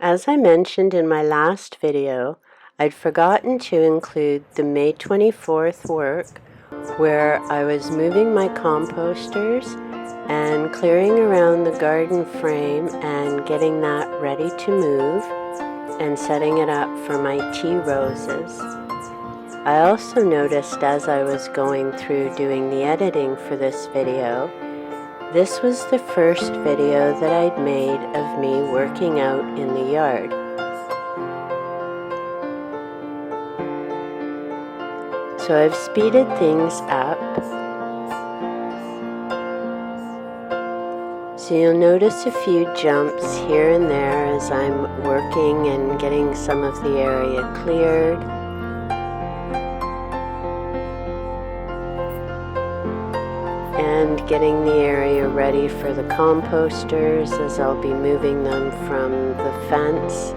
As I mentioned in my last video, I'd forgotten to include the May 24th work where I was moving my composters and clearing around the garden frame and getting that ready to move and setting it up for my tea roses. I also noticed as I was going through doing the editing for this video, this was the first video that I'd made of me working out in the yard. So I've speeded things up. So you'll notice a few jumps here and there as I'm working and getting some of the area cleared. And getting the area ready for the composters as I'll be moving them from the fence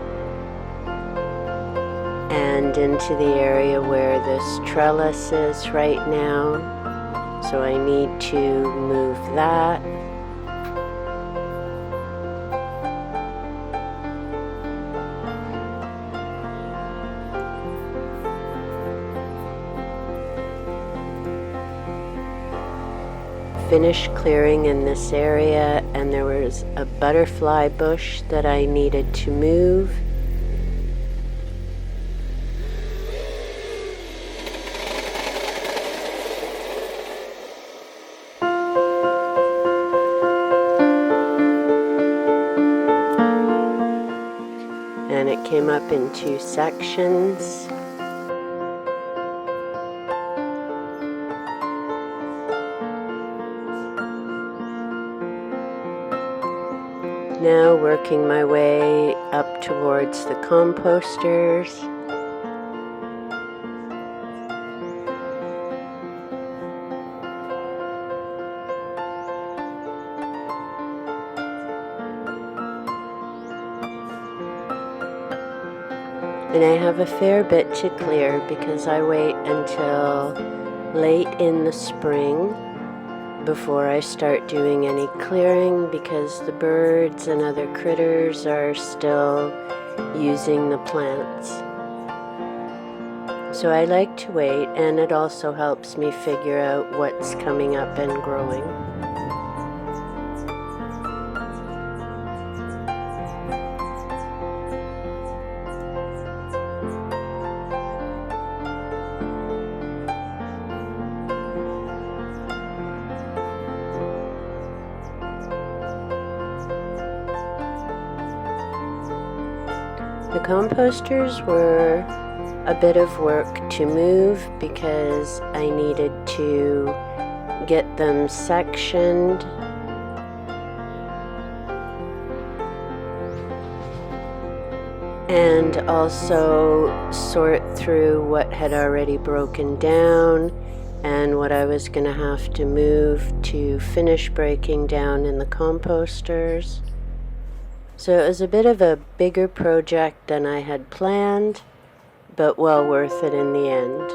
and into the area where this trellis is right now. So I need to move that. Finished clearing in this area, and there was a butterfly bush that I needed to move. And it came up in two sections. Now working my way up towards the composters. And I have a fair bit to clear because I wait until late in the spring before I start doing any clearing, because the birds and other critters are still using the plants. So I like to wait, and it also helps me figure out what's coming up and growing. The composters were a bit of work to move because I needed to get them sectioned and also sort through what had already broken down and what I was going to have to move to finish breaking down in the composters. So it was a bit of a bigger project than I had planned, but well worth it in the end.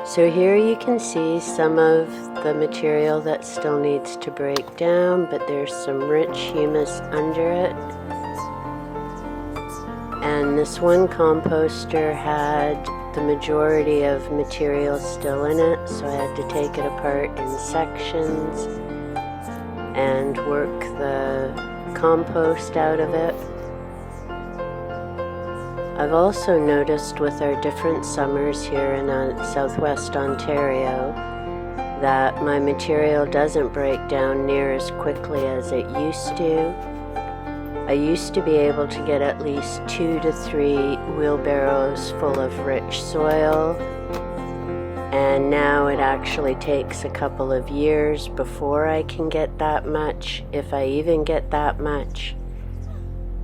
So here you can see some of the material that still needs to break down, but there's some rich humus under it. And this one composter had the majority of material still in it, so I had to take it apart in sections and work the compost out of it. I've also noticed with our different summers here in southwest Ontario that my material doesn't break down near as quickly as it used to. I used to be able to get at least 2 to 3 wheelbarrows full of rich soil, and now it actually takes a couple of years before I can get that much, if I even get that much,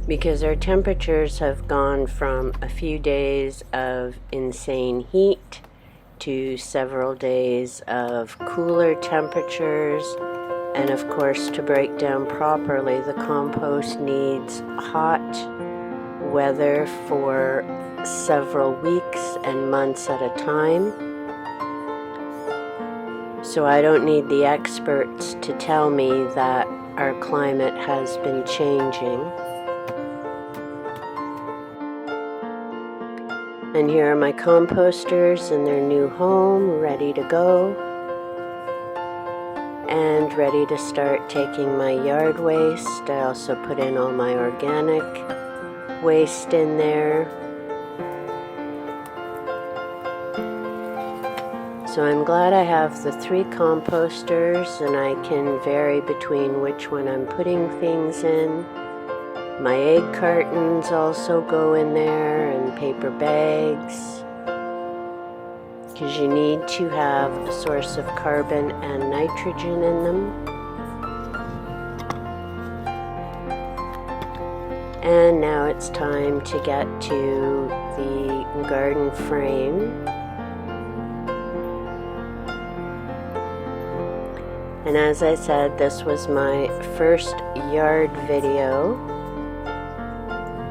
because our temperatures have gone from a few days of insane heat to several days of cooler temperatures. And of course, to break down properly, the compost needs hot weather for several weeks and months at a time. So I don't need the experts to tell me that our climate has been changing. And here are my composters in their new home, ready to go. And ready to start taking my yard waste. I also put in all my organic waste in there. So I'm glad I have the 3 composters, and I can vary between which one I'm putting things in. My egg cartons also go in there, and paper bags, because you need to have a source of carbon and nitrogen in them. And now it's time to get to the garden frame. And as I said, this was my first yard video.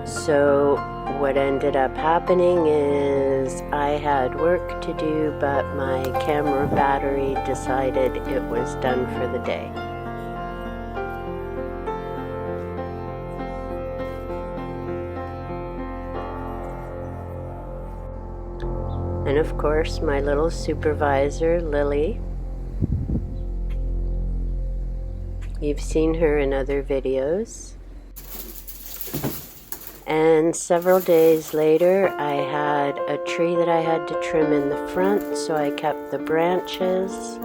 So what ended up happening is I had work to do, but my camera battery decided it was done for the day. And of course, my little supervisor, Lily. You've seen her in other videos. And several days later, I had a tree that I had to trim in the front, so I kept the branches.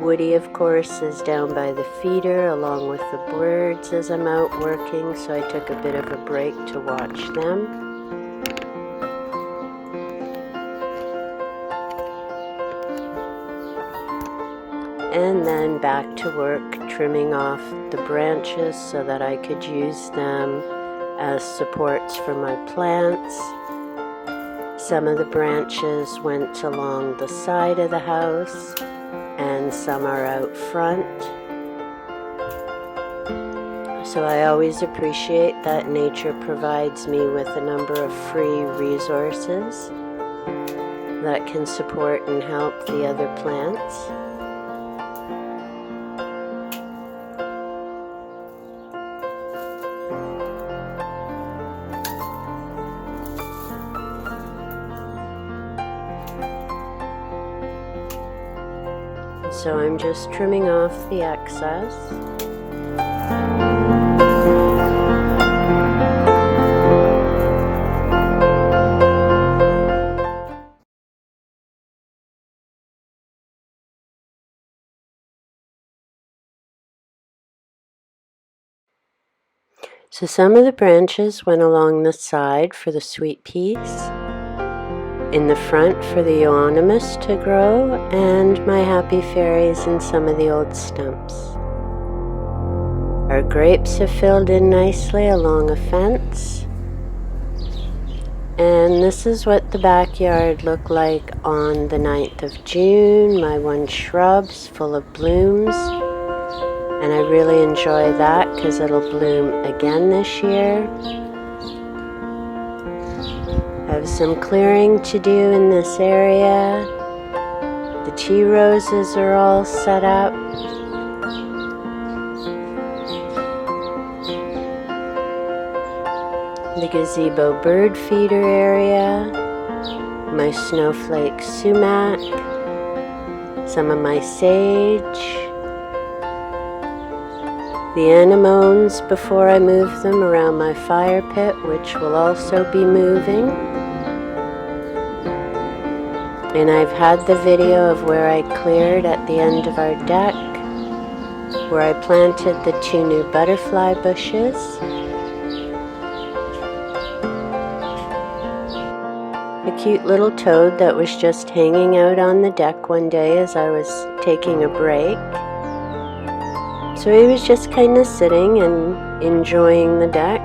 Woody, of course, is down by the feeder along with the birds as I'm out working, so I took a bit of a break to watch them. And then back to work, trimming off the branches so that I could use them as supports for my plants. Some of the branches went along the side of the house, and some are out front. So I always appreciate that nature provides me with a number of free resources that can support and help the other plants. So I'm just trimming off the excess. So some of the branches went along the side for the sweet peas, in the front for the euonymus to grow, and my happy fairies and some of the old stumps. Our grapes have filled in nicely along a fence. And this is what the backyard looked like on the 9th of June. My 1 shrub's full of blooms. And I really enjoy that because it'll bloom again this year. I have some clearing to do in this area. The tea roses are all set up. The gazebo bird feeder area. My snowflake sumac. Some of my sage. The anemones before I move them around my fire pit, which will also be moving. And I've had the video of where I cleared at the end of our deck, where I planted the 2 new butterfly bushes. A cute little toad that was just hanging out on the deck one day as I was taking a break. So he was just kind of sitting and enjoying the deck.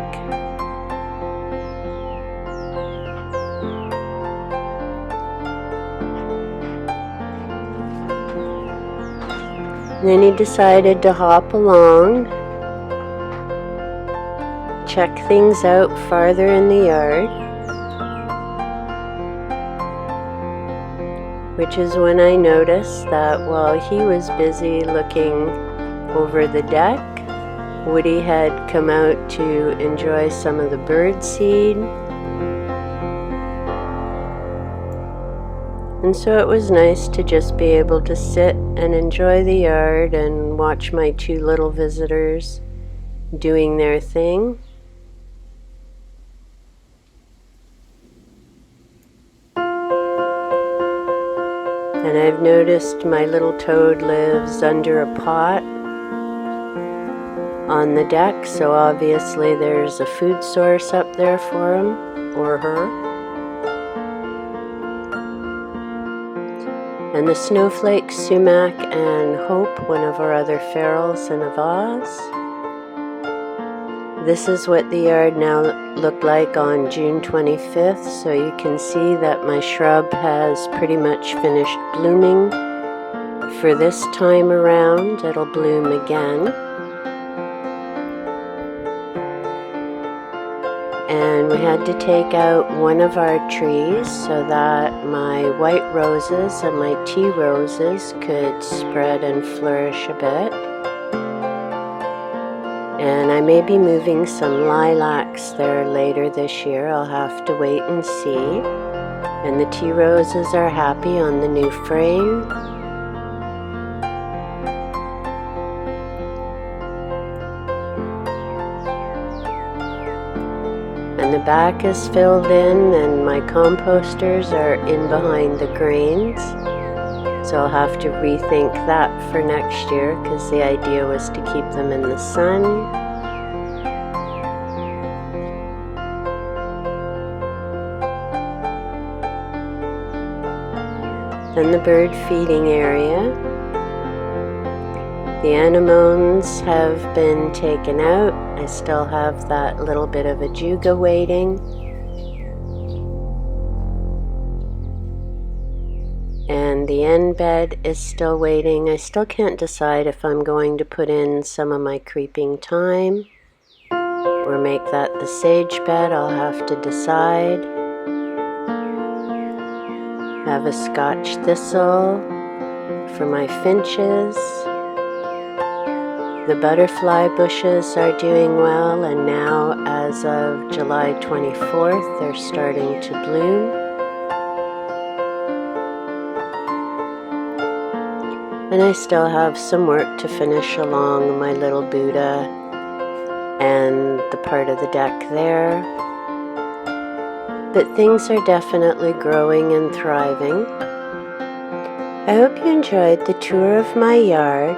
And then he decided to hop along, check things out farther in the yard, which is when I noticed that while he was busy looking over the deck, Woody had come out to enjoy some of the bird seed. And so it was nice to just be able to sit and enjoy the yard and watch my 2 little visitors doing their thing. And I've noticed my little toad lives under a pot on the deck, so obviously there's a food source up there for him or her. And the snowflake, sumac, and hope, one of our other ferals in a vase. This is what the yard now looked like on June 25th, so you can see that my shrub has pretty much finished blooming. For this time around, it'll bloom again. And we had to take out one of our trees so that my white roses and my tea roses could spread and flourish a bit. And I may be moving some lilacs there later this year. I'll have to wait and see. And the tea roses are happy on the new frame. And the back is filled in, and my composters are in behind the grains. So I'll have to rethink that for next year, because the idea was to keep them in the sun. Then the bird feeding area. The anemones have been taken out. I still have that little bit of ajuga waiting. And the end bed is still waiting. I still can't decide if I'm going to put in some of my creeping thyme or make that the sage bed. I'll have to decide. I have a Scotch thistle for my finches. The butterfly bushes are doing well, and now as of July 24th, they're starting to bloom. And I still have some work to finish along my little Buddha and the part of the deck there. But things are definitely growing and thriving. I hope you enjoyed the tour of my yard.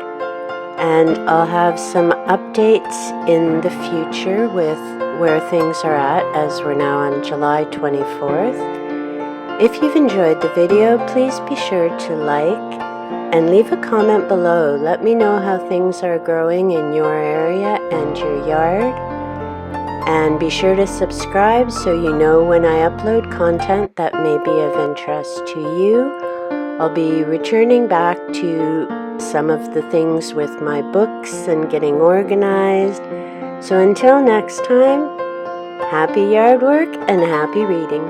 And I'll have some updates in the future with where things are at, as we're now on July 24th. If you've enjoyed the video, please be sure to like and leave a comment below. Let me know how things are growing in your area and your yard. And be sure to subscribe so you know when I upload content that may be of interest to you. I'll be returning back to some of the things with my books and getting organized. So until next time, happy yard work and happy reading.